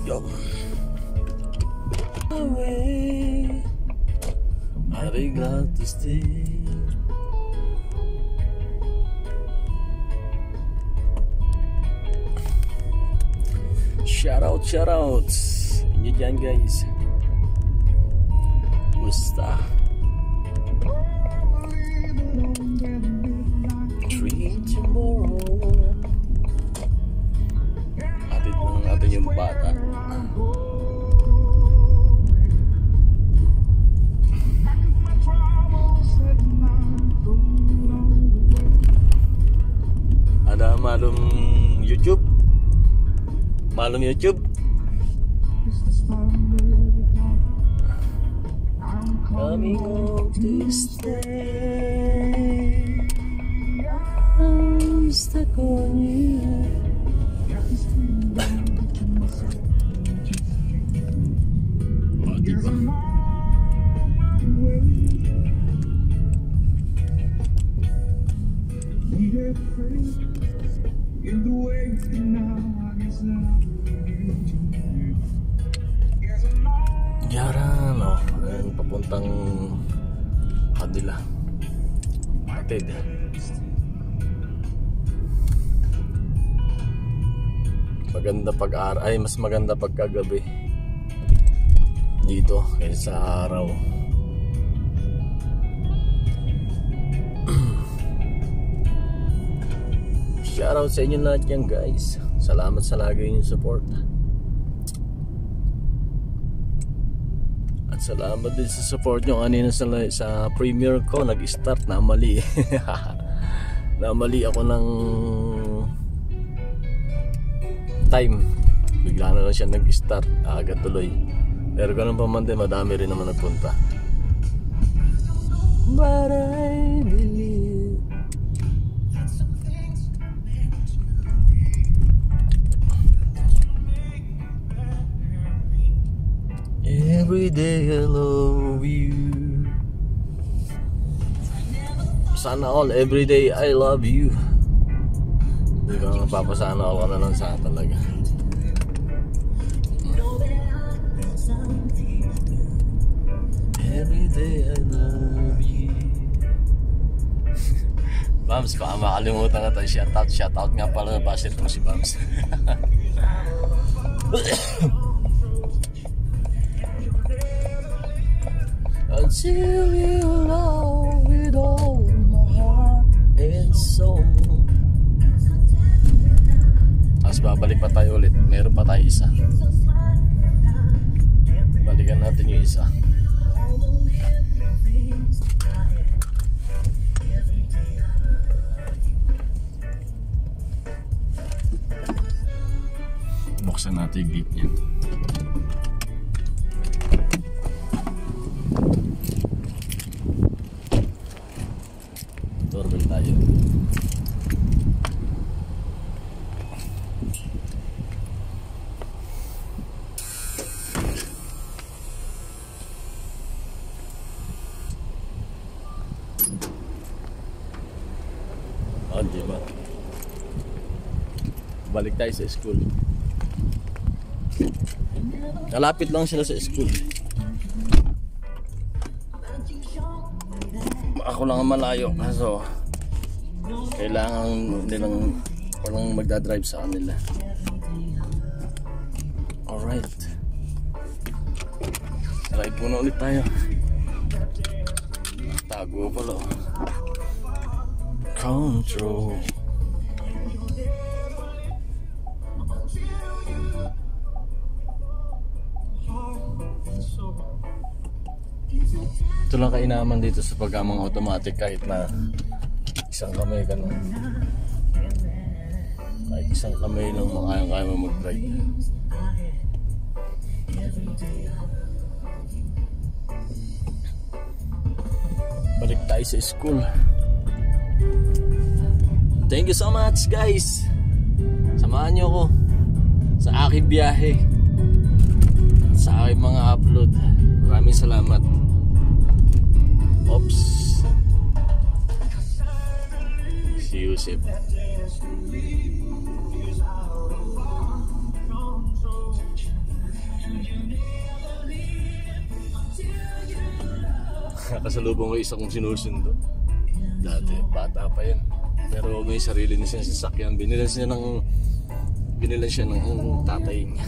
Yo. Away, I'd be glad to stay. Shoutouts inyo dyan guys. Musta? Dream tomorrow. Atid lang natin yung bata. Ada malum YouTube. Malum YouTube. Coming home to stay. I'm stuck on you. Oh, diba? Yaran, oh, ayun, papuntang Hadila. Atid. Maganda mas maganda pagkagabi dito kaysa sa araw. Shoutout sa inyo lahat yan guys. Salamat sa lagi yung support. At salamat din sa support nyo kanina sa premiere ko. Nag-start na mali. Namali ako ng time. Bigla na lang siya nag-start. Agad tuloy. Pero ganun pa man din, madami rin naman nagpunta. But I believe every day I love you. Sana all every day I love you. Hindi ka mapapasana all ka na lang sa talaga. Every day I love you. Bams, baka makalimutan ka tayo. Shoutout nga pala. Basit mo si Bams. Until you love with all my heart and soul. As babalik pa tayo ulit. Meron pa tayo isa. Balikan natin yung isa. Buksan natin yung gate niya. Doorbell tayo. Oh, diba? Balik tayo sa school. Kalapit lang sila sa school. Ako lang ang malayo, kaso kailangan nilang walang magdadrive sa kanila. Alright, drive muna ulit tayo. Tago pala. Control. Ito lang kainaman dito sa paggamang automatic, kahit na isang kamay ka nun. Kahit isang kamay lang makayang-kaya mo mag-drive. Balik tayo sa school. Thank you so much guys. Samahan nyo ako sa aking biyahe, sa aking mga upload. Maraming salamat. Oops. Si Yusef. Kasalubong ko isa kong sinusundo. Dati, bata pa yan. Pero may sarili na siyang sasakyan. Binilan siya ng tatay niya.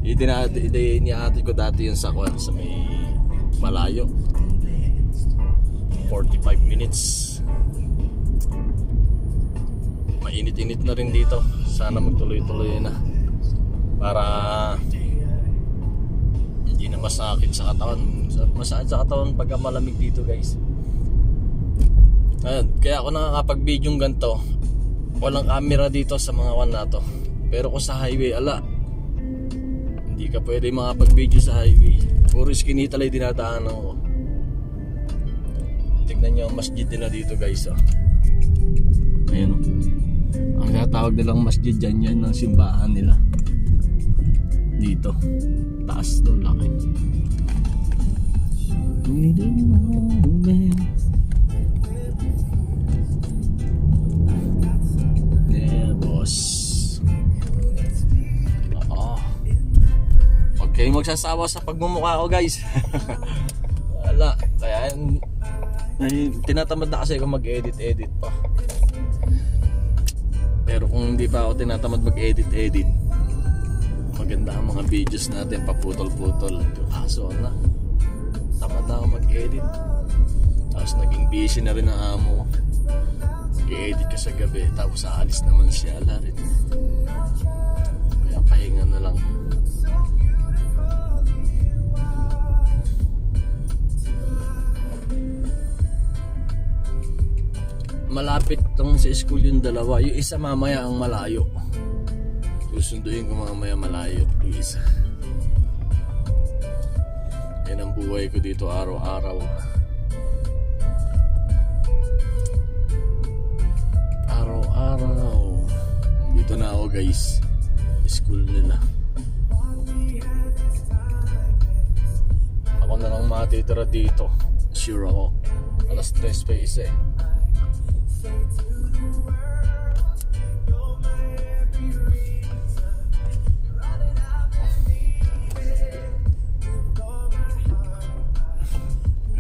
Inihatid ko dati yung sakwan sa may malayo. 45 minutes. Mainit-init na rin dito. Sana magtuloy-tuloy na para hindi na masakit sa katawan. Masakit sa katawan pagka malamig dito, guys. Kaya ako nakakapag-video ganito. Walang camera dito sa mga one na to. Pero kung sa highway, hindi ka pwede makapag-video sa highway. Puro skinita lang dinadaanan ko. Tignan nyo ang masjid nila dito, guys. Ayun, ang tatawag nilang masjid dyan, yan ang simbahan nila dito. Taas doon, laki. Yeah, boss. Huwag kayong magsasawa sa pagmumukha ko, guys. Wala, kaya tinatamad na kasi ako mag-edit pa. Pero kung hindi pa ako tinatamad mag-edit, maganda ang mga videos natin, paputol-putol. Kaso na, tamad na ako mag-edit. Tapos naging busy na rin ang amo ko. Mag-edit ka sa gabi, tapos aalis naman siya, ala rin. Kaya pahinga na lang. Malapit tong sa school yung dalawa. Yung isa mamaya ang malayo. Susunduin ko mamaya malayo. Yung isa. Yan ang buhay ko dito araw-araw. Araw-araw. Dito na ako, guys. School nila. Ako na lang matitira dito. Sure ako. Alas 3 pa isa eh.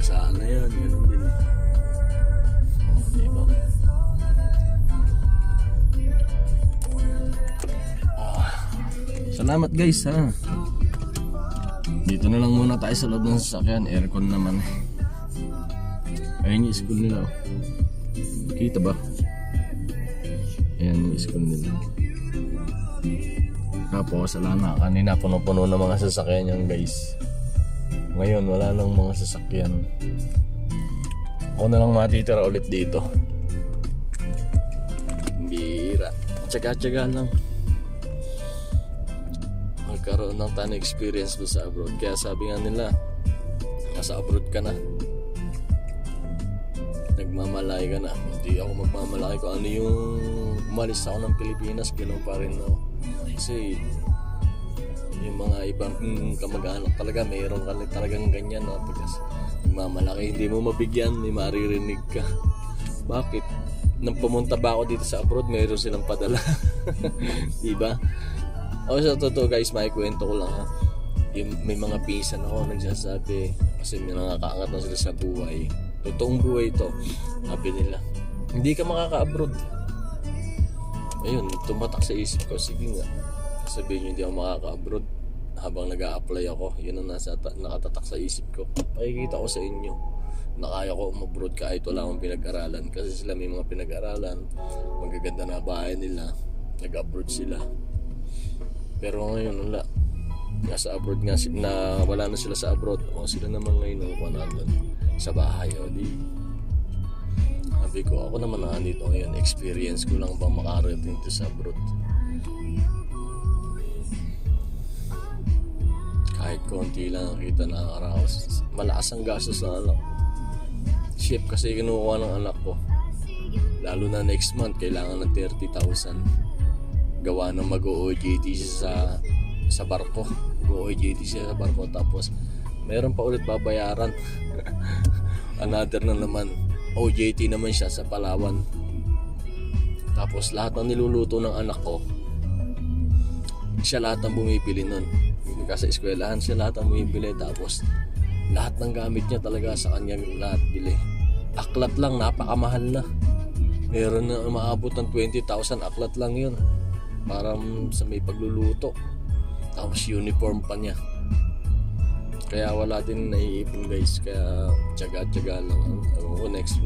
Kasaan na yan, ganun din eh. Diba? Salamat, guys, ha. Dito na lang muna tayo sa loob ng sasakyan. Aircon naman. Ayun yung school nila. Kita ba? Ayan yung school nila. Tapos wala na. Kanina puno-puno na mga sasakyan yan, guys. Ngayon wala nang mga sasakyan. Ako na lang matitira ulit dito. Bira. Tsaga-tsaga lang. Magkaroon ng tani experience doon sa abroad. Kaya sabi nga nila, nasa abroad ka na, nagmamalaki ka na. Hindi ako magmamalaki kung ano yung umalis ako ng Pilipinas, gano'n pa rin ako. Kasi yung mga ibang kamag-anak talaga, mayroon ka talagang ganyan, no? Pagkas nagmamalaki, hindi mo mabigyan, may maririnig ka. Bakit? Nang pumunta ba ako dito sa abroad, mayroon silang padala. Diba? O sa totoo, guys, may kwento ko lang, ha. May mga pinsan ako nagsasabi kasi may nakakaangat na sila sa buhay. Totoong buhay ito. Sabi nila, hindi ka makaka-abroad. Ayun, tumatak sa isip ko, sige nga, sabihin nyo hindi ako makaka-abroad habang nag-a-apply ako. Yun ang nakatatak sa isip ko. Pakikita ko sa inyo na kaya ko umabroad kahit wala akong pinag-aralan. Kasi sila may mga pinag-aralan, magaganda na bahay nila, nag-abroad sila. Pero ngayon wala. Nasa abroad nga, na wala na sila sa abroad. O sila naman ngayon nandun sa bahay. O di, sabi ko, ako naman nandito ngayon, experience ko lang bang makarating dito sa abroad. Kahit konti lang kita nakakaraos. Malakas ang gastos ng anak. Ship kasi kinukuha ng anak ko. Lalo na next month, kailangan ng 30,000. Gawa ng mag-OJT siya sa barko. Mag-OJT siya sa barko. Tapos, mayroon pa ulit babayaran. Another na naman. OJT naman siya sa Palawan. Tapos, lahat ng niluluto ng anak ko, siya lahat ang bumibili nun. Kasi sa eskwelahan siya lahat ang bumibili. Tapos lahat ng gamit niya talaga sa kanya lahat bili. Aklat lang napakamahal na, meron na umaabot ng 20,000 aklat lang yun para sa may pagluluto, tapos uniform pa niya. Kaya wala din naiipon guys, kaya tiyaga-tiyaga lang. Next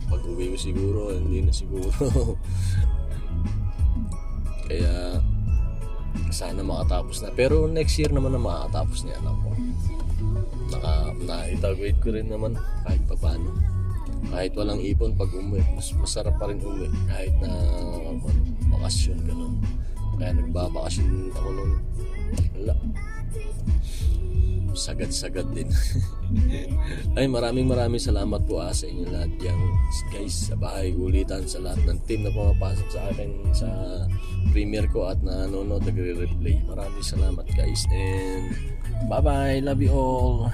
pag uwi ko siguro hindi na siguro. Kaya sana makatapos na, pero next year naman na makatapos niya anak ko. Naitaguyod ko rin naman kahit pa paano, kahit walang ipon. Pag umuwi masarap pa rin umuwi kahit na bakasyon ganun. Kaya nagbabakasyon ako nung sagad-sagad din. Ay maraming salamat po sa inyo lahat yan guys, sa bahay ulitan, sa lahat ng team na pumapasok sa akin sa premiere ko at nanonood, nagre-replay. Maraming salamat guys, and bye bye, love you all.